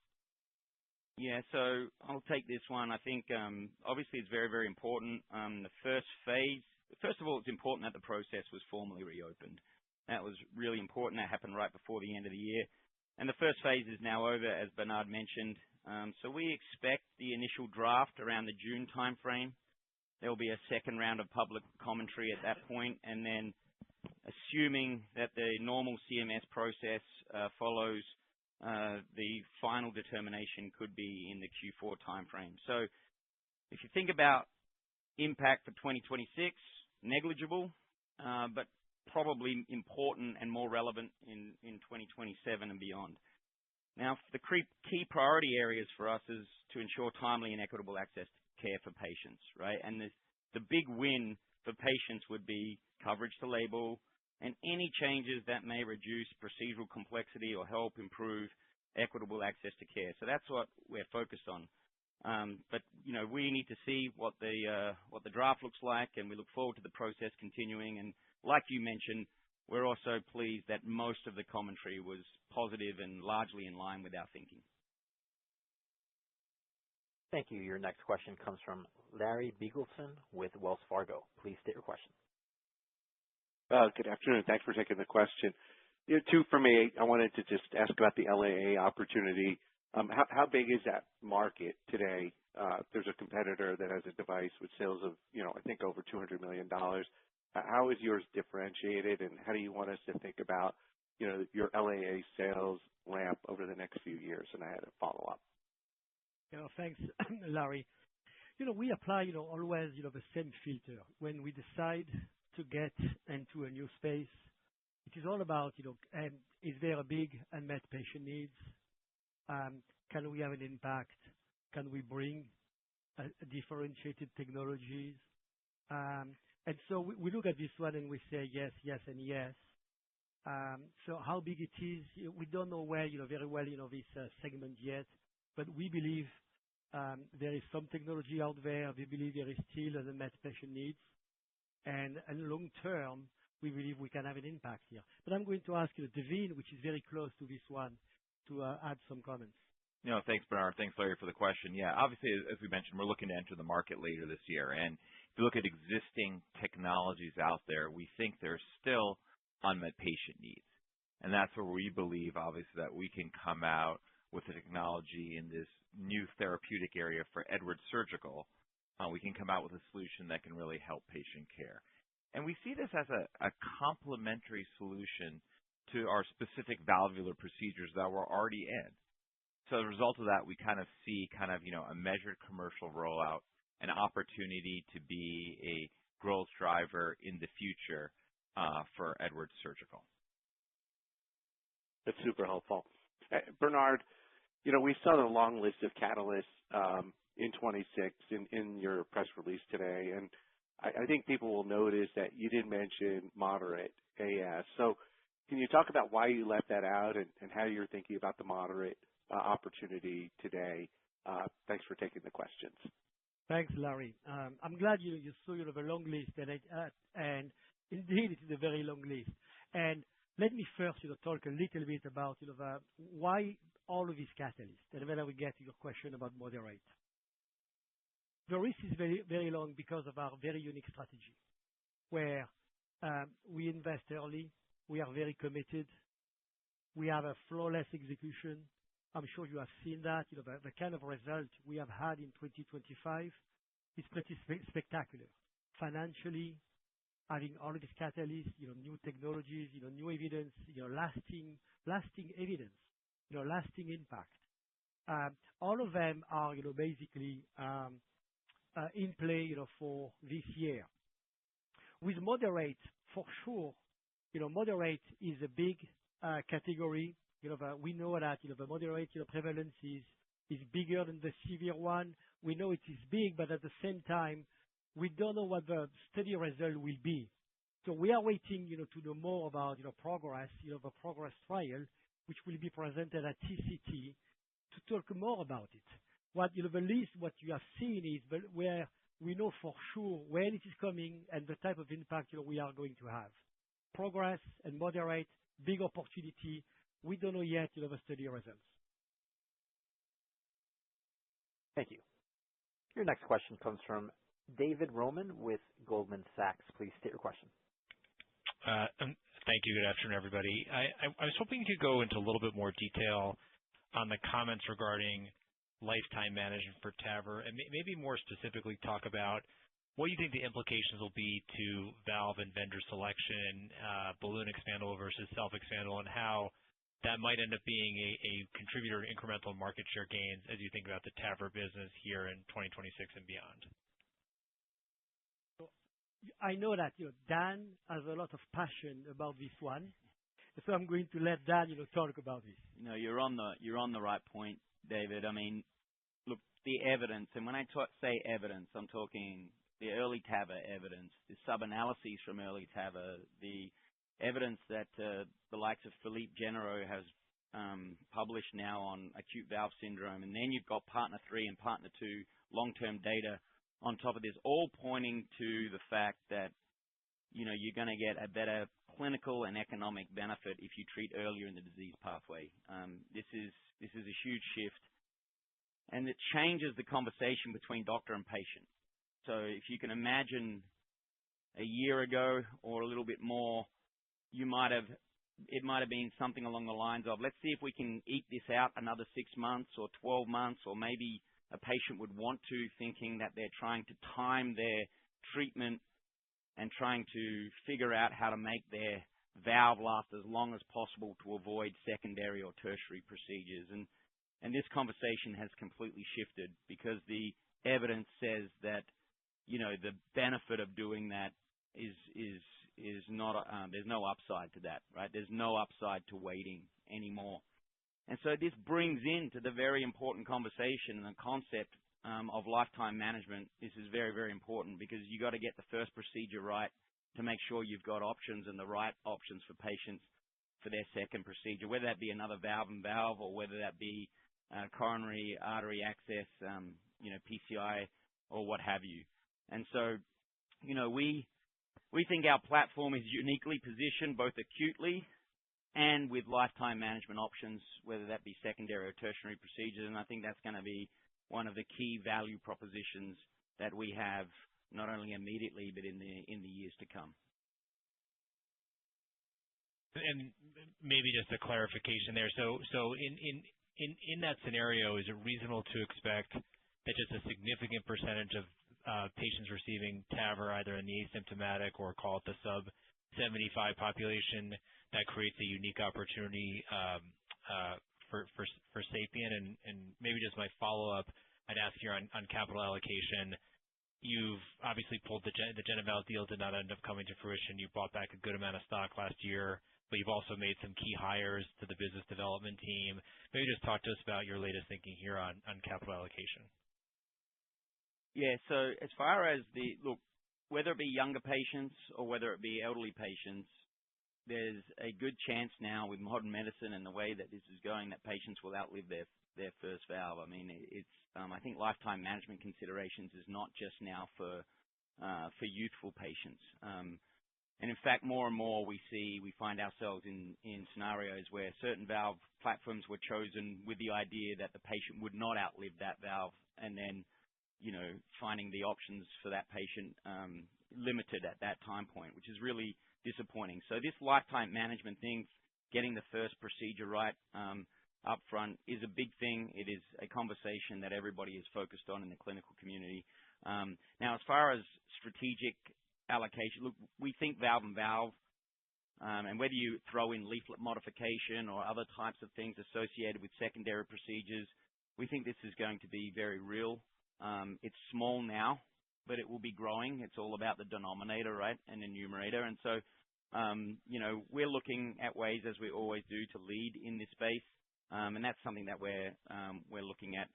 Yeah, so I'll take this one. I think obviously it's very, very important. The first phase, first of all, it's important that the process was formally reopened. That was really important. That happened right before the end of the year. And the first phase is now over, as Bernard mentioned. So we expect the initial draft around the June timeframe. There will be a second round of public commentary at that point, and then assuming that the normal CMS process follows, the final determination could be in the Q4 timeframe. So if you think about impact for 2026, negligible, but probably important and more relevant in 2027 and beyond. Now, the key priority areas for us is to ensure timely and equitable access to care for patients, right? And the big win for patients would be coverage to label and any changes that may reduce procedural complexity or help improve equitable access to care. So that's what we're focused on. But we need to see what the draft looks like, and we look forward to the process continuing. And like you mentioned, we're also pleased that most of the commentary was positive and largely in line with our thinking. Thank you. Your next question comes from Larry Biegelsen with Wells Fargo. Please state your question. Good afternoon. Thanks for taking the question. Two for me. I wanted to just ask about the LAA opportunity. How big is that market today? There's a competitor that has a device with sales of, I think over $200 million. How is yours differentiated, and how do you want us to think about, your LAA sales ramp over the next few years? And I had a follow-up. Thanks, Larry. We apply, always, the same filter. When we decide to get into a new space, it is all about, is there a big unmet patient needs? Can we have an impact? Can we bring differentiated technologies? And so we look at this one and we say yes, yes, and yes. So how big it is, we don't know very well, this segment yet, but we believe there is some technology out there. We believe there is still an unmet patient needs. And long term, we believe we can have an impact here. But I'm going to ask Devine, which is very close to this one, to add some comments. Thanks, Bernard. Thanks, Larry, for the question. Yeah, obviously, as we mentioned, we're looking to enter the market later this year. And if you look at existing technologies out there, we think there's still unmet patient needs. And that's where we believe, obviously, that we can come out with a technology in this new therapeutic area for Edwards Surgical. We can come out with a solution that can really help patient care. And we see this as a complementary solution to our specific valvular procedures that we're already in. So as a result of that, we kind of see a measured commercial rollout, an opportunity to be a growth driver in the future for Edwards Surgical. That's super helpful. Bernard, We saw the long list of catalysts in 26 in your press release today, and I think people will notice that you did mention moderate AS. So can you talk about why you left that out and how you're thinking about the moderate opportunity today? Thanks for taking the questions. Thanks, Larry. I'm glad you saw the long list, and indeed it is a very long list. And let me first talk a little bit about why all of these catalysts, and then I will get to your question about moderate. The list is very, very long because of our very unique strategy, where we invest early, we are very committed, we have a flawless execution. I'm sure you have seen that. The kind of result we have had in 2025 is pretty spectacular. Financially, having all of these catalysts, new technologies, new evidence, lasting evidence, lasting impact. All of them are, basically in play, for this year. With moderate, for sure, moderate is a big category. We know that the moderate prevalence is bigger than the severe one. We know it is big, but at the same time, we don't know what the study result will be. So we are waiting, to know more about progress, the progress trial, which will be presented at TCT to talk more about it. What the list, what you have seen is where we know for sure when it is coming and the type of impact we are going to have. Progress and moderate, big opportunity. We don't know yet the study results. Thank you. Your next question comes from David Roman with Goldman Sachs. Please state your question. Thank you. Good afternoon, everybody. I was hoping you could go into a little bit more detail on the comments regarding lifetime management for TAVR, and maybe more specifically talk about what you think the implications will be to valve and vendor selection, balloon expandable versus self-expandable, and how that might end up being a contributor to incremental market share gains as you think about the TAVR business here in 2026 and beyond. I know that Dan has a lot of passion about this one, so I'm going to let Dan talk about this. You're on the right point, David. I mean, look, the evidence, and when I say evidence, I'm talking the early TAVR evidence, the sub-analyses from early TAVR, the evidence that the likes of Philippe Genero has published now on acute valve syndrome, and then you've got Partner 3 and Partner 2 long-term data on top of this, all pointing to the fact that you're going to get a better clinical and economic benefit if you treat earlier in the disease pathway. This is a huge shift, and it changes the conversation between doctor and patient. So if you can imagine a year ago or a little bit more, it might have been something along the lines of, let's see if we can eke this out another 6 months or 12 months, or maybe a patient would want to, thinking that they're trying to time their treatment and trying to figure out how to make their valve last as long as possible to avoid secondary or tertiary procedures. And this conversation has completely shifted because the evidence says that, the benefit of doing that is not, there's no upside to that, right? There's no upside to waiting anymore. And so this brings into the very important conversation and the concept of lifetime management. This is very, very important because you got to get the first procedure right to make sure you've got options and the right options for patients for their second procedure, whether that be another valve and valve or whether that be coronary artery access, PCI or what have you. And so, we think our platform is uniquely positioned both acutely and with lifetime management options, whether that be secondary or tertiary procedures. And I think that's going to be one of the key value propositions that we have, not only immediately, but in the years to come. And maybe just a clarification there. So in that scenario, is it reasonable to expect that just a significant percentage of patients receiving TAVR, either in the asymptomatic or call it the sub-75 population, that creates a unique opportunity for SAPIEN? And maybe just my follow-up, I'd ask here on capital allocation. You've obviously pulled the JenaValve deal, did not end up coming to fruition. You bought back a good amount of stock last year. but you've also made some key hires to the business development team. Maybe just talk to us about your latest thinking here on capital allocation. Yeah. So as far as look, whether it be younger patients or whether it be elderly patients, there's a good chance now with modern medicine and the way that this is going that patients will outlive their first valve. I mean, I think lifetime management considerations is not just now for youthful patients. And in fact, more and more we find ourselves in scenarios where certain valve platforms were chosen with the idea that the patient would not outlive that valve, and then, finding the options for that patient limited at that time point, which is really disappointing. So this lifetime management thing, getting the first procedure right up front, is a big thing. It is a conversation that everybody is focused on in the clinical community. Now, as far as strategic allocation, look, we think valve and valve, and whether you throw in leaflet modification or other types of things associated with secondary procedures, we think this is going to be very real. It's small now, but it will be growing. It's all about the denominator, right, and the numerator. And so, we're looking at ways, as we always do, to lead in this space, and that's something that we're looking at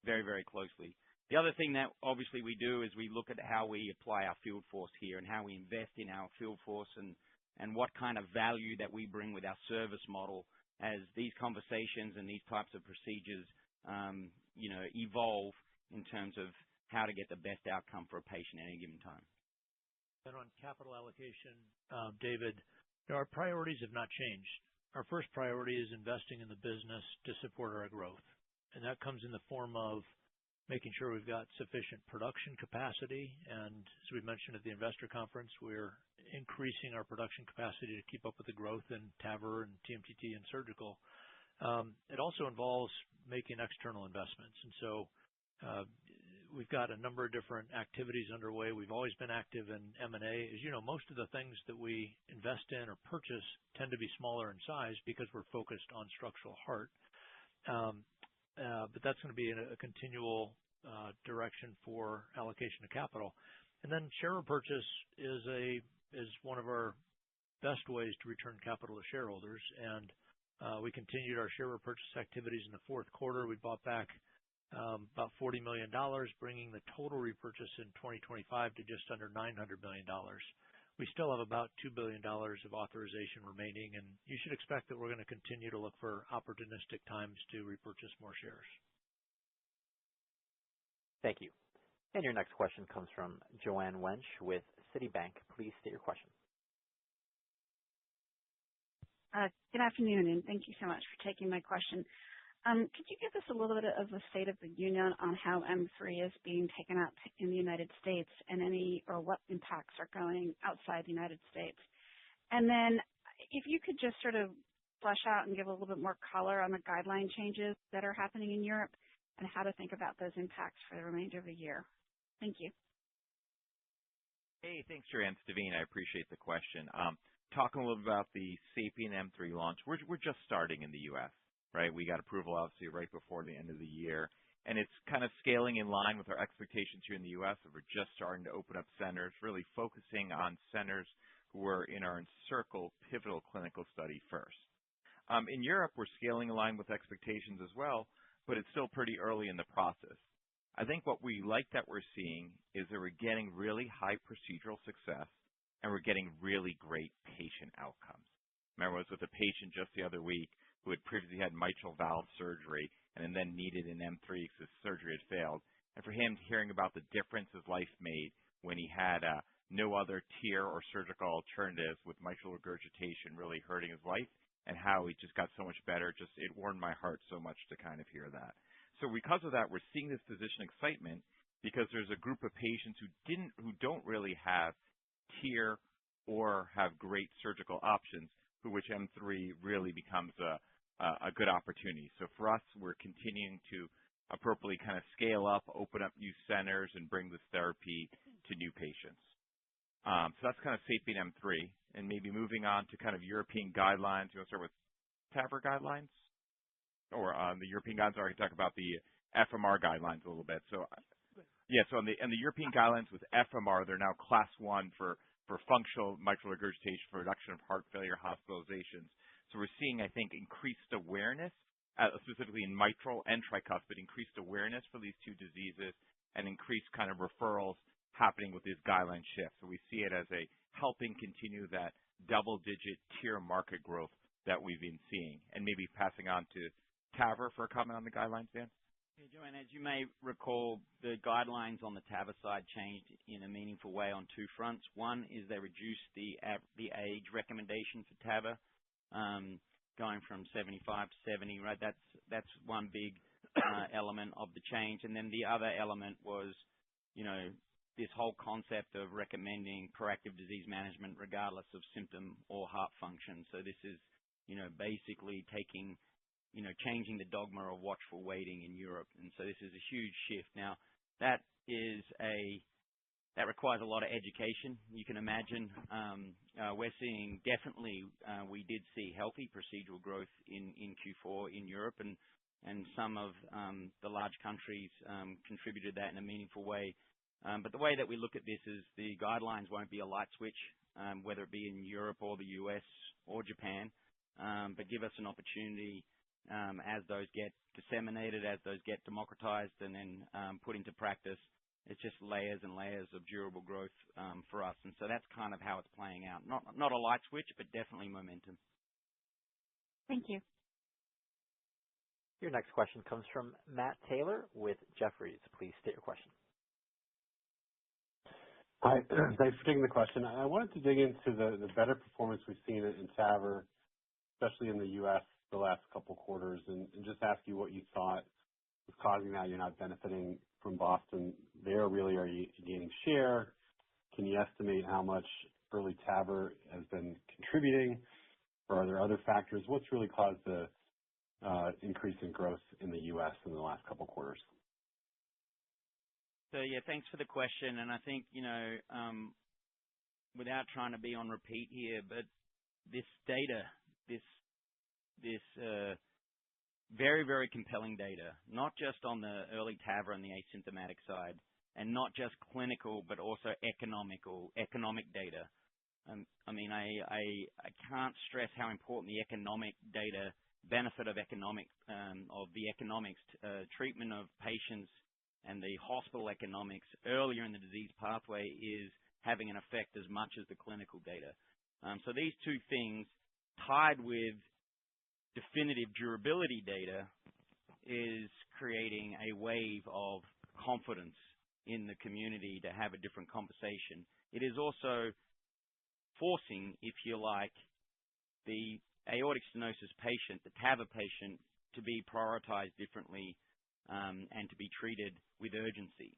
very, very closely. The other thing that obviously we do is we look at how we apply our field force here and how we invest in our field force and what kind of value that we bring with our service model as these conversations and these types of procedures, evolve in terms of how to get the best outcome for a patient at any given time. And on capital allocation, David, our priorities have not changed. Our first priority is investing in the business to support our growth, and that comes in the form of making sure we've got sufficient production capacity. And as we mentioned at the investor conference, we're increasing our production capacity to keep up with the growth in TAVR and TMTT and surgical. It also involves making external investments. And so we've got a number of different activities underway. We've always been active in M&A. As you know, most of the things that we invest in or purchase tend to be smaller in size because we're focused on structural heart. But that's going to be a continual direction for allocation of capital. And then share repurchase is one of our best ways to return capital to shareholders. And we continued our share repurchase activities in the fourth quarter. We bought back about $40 million, bringing the total repurchase in 2025 to just under $900 million. We still have about $2 billion of authorization remaining, and you should expect that we're going to continue to look for opportunistic times to repurchase more shares. Thank you. And your next question comes from Joanne Wuensch with Citibank. Please state your question. Good afternoon, and thank you so much for taking my question. Could you give us a little bit of the state of the union on how M3 is being taken up in the United States and what impacts are going outside the United States? And then if you could just sort of flesh out and give a little bit more color on the guideline changes that are happening in Europe and how to think about those impacts for the remainder of the year. Thank you. Hey, thanks, Joanne. Daveen, I appreciate the question. Talking a little bit about the SAPIEN M3 launch, we're just starting in the U.S., right? We got approval, obviously, right before the end of the year. And it's kind of scaling in line with our expectations here in the U.S. We're just starting to open up centers, really focusing on centers who are in our ENCIRCLE pivotal clinical study first. In Europe, we're scaling in line with expectations as well, but it's still pretty early in the process. I think what we like that we're seeing is that we're getting really high procedural success and we're getting really great patient outcomes. Remember, I was with a patient just the other week who had previously had mitral valve surgery and then needed an M3 because his surgery had failed. And for him, hearing about the difference his life made when he had no other TEER or surgical alternatives with mitral regurgitation really hurting his life and how he just got so much better, it warmed my heart so much to kind of hear that. So because of that, we're seeing this physician excitement because there's a group of patients who don't really have TEER or have great surgical options, for which M3 really becomes a good opportunity. So for us, we're continuing to appropriately kind of scale up, open up new centers, and bring this therapy to new patients. So that's kind of SAPIEN M3. And maybe moving on to kind of European guidelines. You want to start with TAVR guidelines? Or the European guidelines, or I can talk about the FMR guidelines a little bit. So, yeah, so on the European guidelines with FMR, they're now class 1 for for functional mitral regurgitation, for reduction of heart failure hospitalizations. So we're seeing, I think, increased awareness, specifically in mitral and tricuspid, increased awareness for these two diseases and increased kind of referrals happening with these guideline shifts. So we see it as a helping continue that double-digit tier market growth that we've been seeing. And maybe passing on to TAVR for a comment on the guidelines, Dan? Yeah, Joanne, as you may recall, the guidelines on the TAVR side changed in a meaningful way on two fronts. One is they reduced the age recommendation for TAVR, going from 75 to 70, right? That's one big element of the change. And then the other element was, this whole concept of recommending proactive disease management regardless of symptom or heart function. So this is, basically changing the dogma of watchful waiting in Europe. And so this is a huge shift. Now, that requires a lot of education. You can imagine we're seeing we did see healthy procedural growth in Q4 in Europe, and some of the large countries contributed that in a meaningful way. But the way that we look at this is the guidelines won't be a light switch, whether it be in Europe or the US or Japan, but give us an opportunity as those get disseminated, as those get democratized and then put into practice. It's just layers and layers of durable growth for us. And so that's kind of how it's playing out. Not a light switch, but definitely momentum. Thank you. Your next question comes from Matt Taylor with Jefferies. Please state your question. Hi. Thanks for taking the question. I wanted to dig into the better performance we've seen in TAVR, especially in the U.S. the last couple quarters, and just ask you what you thought was causing that. You're not benefiting from Boston there, really? Are you gaining share? Can you estimate how much early TAVR has been contributing, or are there other factors? What's really caused the increase in growth in the U.S. in the last couple quarters? So, yeah, thanks for the question. And I think, without trying to be on repeat here, but this data, this very, very compelling data, not just on the early TAVR and the asymptomatic side, and not just clinical, but also economic data. I can't stress how important the economic data, benefit of the economics, treatment of patients and the hospital economics earlier in the disease pathway is having an effect as much as the clinical data. So these two things tied with definitive durability data is creating a wave of confidence in the community to have a different conversation. It is also forcing, if you like, the aortic stenosis patient, the TAVR patient, to be prioritized differently and to be treated with urgency.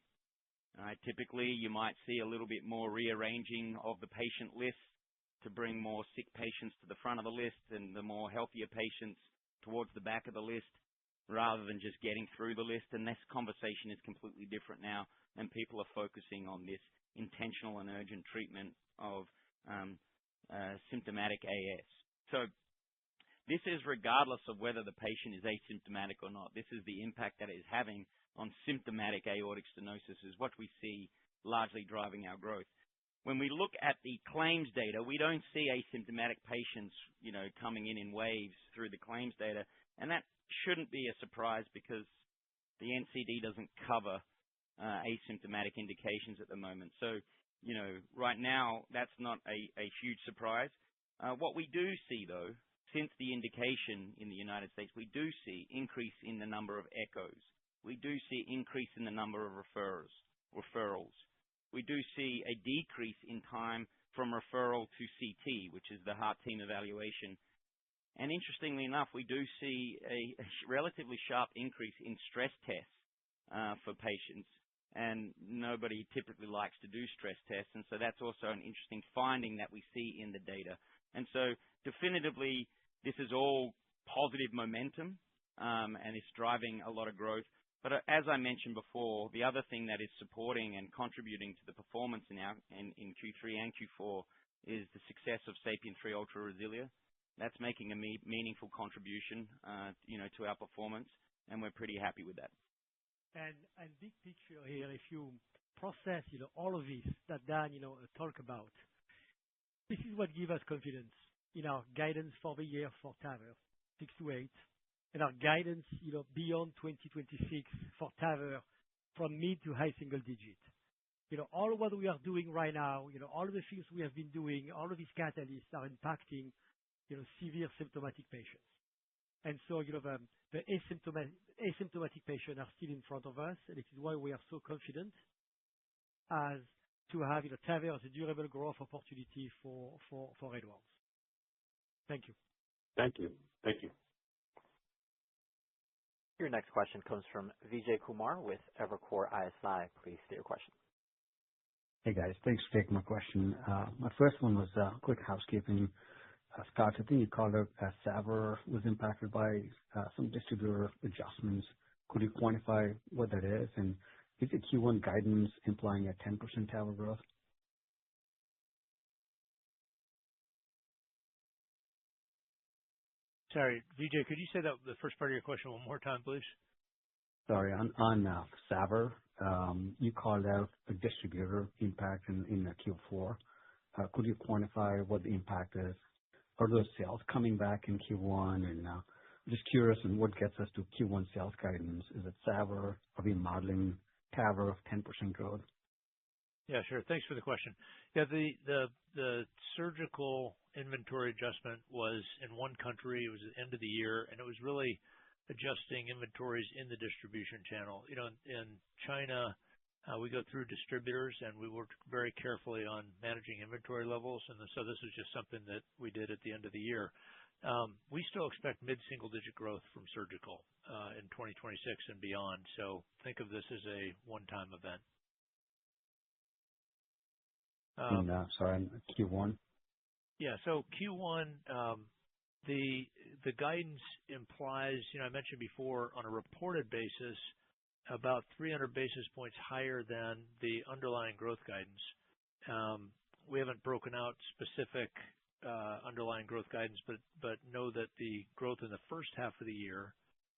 Typically, you might see a little bit more rearranging of the patient list to bring more sick patients to the front of the list and the more healthier patients towards the back of the list, rather than just getting through the list. And this conversation is completely different now, and people are focusing on this intentional and urgent treatment of symptomatic AS. So this is regardless of whether the patient is asymptomatic or not. This is the impact that it is having on symptomatic aortic stenosis is what we see largely driving our growth. When we look at the claims data, we don't see asymptomatic patients, coming in waves through the claims data, and that shouldn't be a surprise because the NCD doesn't cover asymptomatic indications at the moment. So, right now, that's not a huge surprise. What we do see, though, since the indication in the United States, we do see increase in the number of echoes. We do see increase in the number of referrals. We do see a decrease in time from referral to CT, which is the heart team evaluation. And interestingly enough, we do see a relatively sharp increase in stress tests for patients. And nobody typically likes to do stress tests. And so that's also an interesting finding that we see in the data. And so definitively, this is all positive momentum, and it's driving a lot of growth. But as I mentioned before, the other thing that is supporting and contributing to the performance in Q3 and Q4 is the success of SAPIEN 3 Ultra RESILIA. That's making a meaningful contribution, to our performance, and we're pretty happy with that. And big picture here, if you process, all of this that Dan, talk about, This is what gives us confidence in our guidance for the year for TAVR, 6-8, and our guidance, beyond 2026 for TAVR from mid to high single digit. All of what we are doing right now, all of the things we have been doing, all of these catalysts are impacting, severe symptomatic patients. And so, the asymptomatic patients are still in front of us, and this is why we are so confident as to have, TAVR as a durable growth opportunity for Edwards. Thank you. Thank you. Thank you. Your next question comes from Vijay Kumar with Evercore ISI. Please state your question. Hey, guys. Thanks for taking my question. My first one was quick housekeeping. Scott, I think you called out TAVR was impacted by some distributor adjustments. Could you quantify what that is? And is the Q1 guidance implying a 10% TAVR growth? Sorry, Vijay, could you say that the first part of your question one more time, please? Sorry. On TAVR, you called out a distributor impact in Q4. Could you quantify what the impact is? Are those sales coming back in Q1? And just curious on what gets us to Q1 sales guidance. Is it TAVR? Are we modeling TAVR of 10% growth? Yeah, sure. Thanks for the question. Yeah, the surgical inventory adjustment was in one country. It was at the end of the year, and it was really adjusting inventories in the distribution channel. In China, we go through distributors, and we worked very carefully on managing inventory levels. And so this is just something that we did at the end of the year. We still expect mid-single-digit growth from surgical in 2026 and beyond. So think of this as a one-time event. Sorry, Q1? Yeah. So Q1, the guidance implies, I mentioned before, on a reported basis, about 300 basis points higher than the underlying growth guidance. We haven't broken out specific underlying growth guidance, but know that the growth in the first half of the year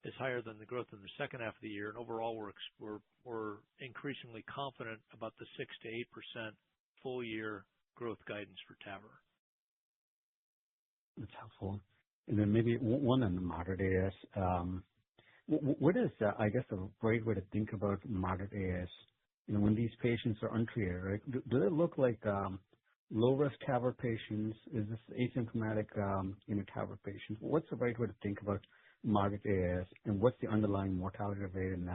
is higher than the growth in the second half of the year. And overall, we're increasingly confident about the 6 to 8% full-year growth guidance for TAVR. That's helpful. And then maybe one on the moderate AS. What is, I guess, the right way to think about moderate AS? When these patients are untreated, right? Do they look like low-risk TAVR patients? Is this asymptomatic TAVR patients? What's the right way to think about moderate AS, and what's the underlying mortality rate in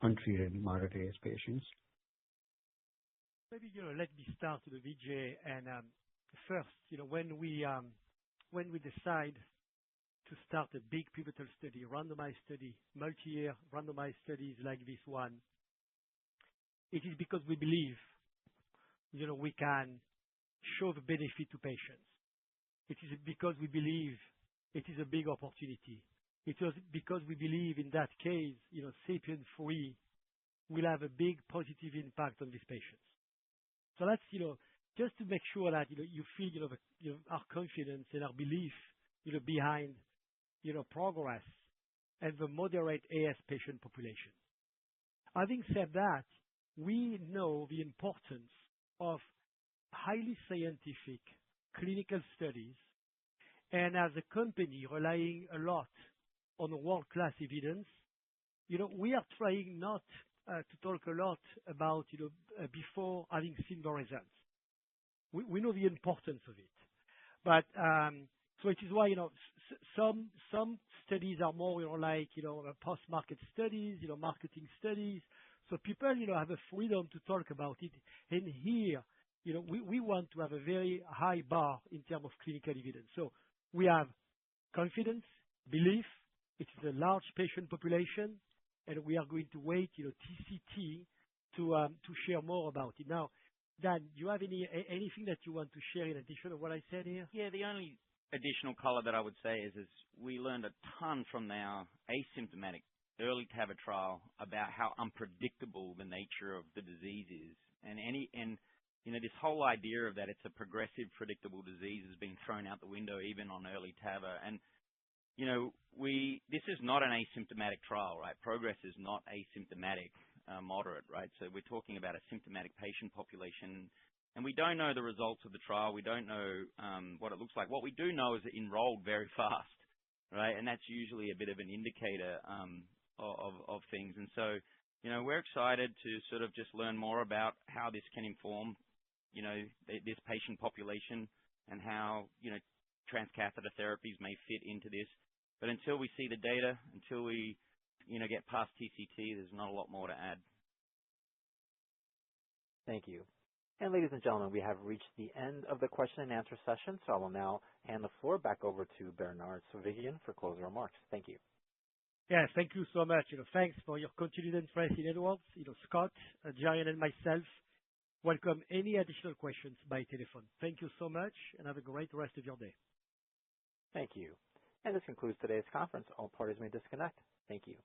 untreated moderate AS patients? Maybe let me start with Vijay. And first, when we decide to start a big pivotal study, randomized study, multi-year randomized studies like this one, it is because we believe, we can show the benefit to patients. It is because we believe it is a big opportunity. It was because we believe in that case, SAPIEN 3 will have a big positive impact on these patients. So that's, just to make sure that, you feel, our confidence and our belief, behind, progress and the moderate AS patient population. Having said that, we know the importance of highly scientific clinical studies, and as a company relying a lot on world-class evidence, we are trying not to talk a lot about, before having seen the results. We know the importance of it. But so it is why, some studies are more, like, post-market studies, marketing studies. So people, have a freedom to talk about it. And here, we want to have a very high bar in terms of clinical evidence. So we have confidence, belief. It is a large patient population, and we are going to wait, TCT to share more about it. Now, Dan, do you have anything that you want to share in addition to what I said here? Yeah, the only additional color that I would say is we learned a ton from our asymptomatic early TAVR trial about how unpredictable the nature of the disease is. And this whole idea of that it's a progressive, predictable disease has been thrown out the window even on early TAVR. And, this is not an asymptomatic trial, right? Progress is not asymptomatic, moderate, right? So we're talking about a symptomatic patient population. And we don't know the results of the trial. We don't know what it looks like. What we do know is it enrolled very fast, right? And that's usually a bit of an indicator of things. And so, we're excited to sort of just learn more about how this can inform, this patient population and how, transcatheter therapies may fit into this. But until we see the data, until we, get past TCT, there's not a lot more to add. Thank you. And ladies and gentlemen, we have reached the end of the question and answer session, so I will now hand the floor back over to Bernard Zovighian for closing remarks. Thank you. Yes, thank you so much. Thanks for your continued interest in Edwards. Scott, Jarian, and myself welcome any additional questions by telephone. Thank you so much, and have a great rest of your day. Thank you. And this concludes today's conference. All parties may disconnect. Thank you.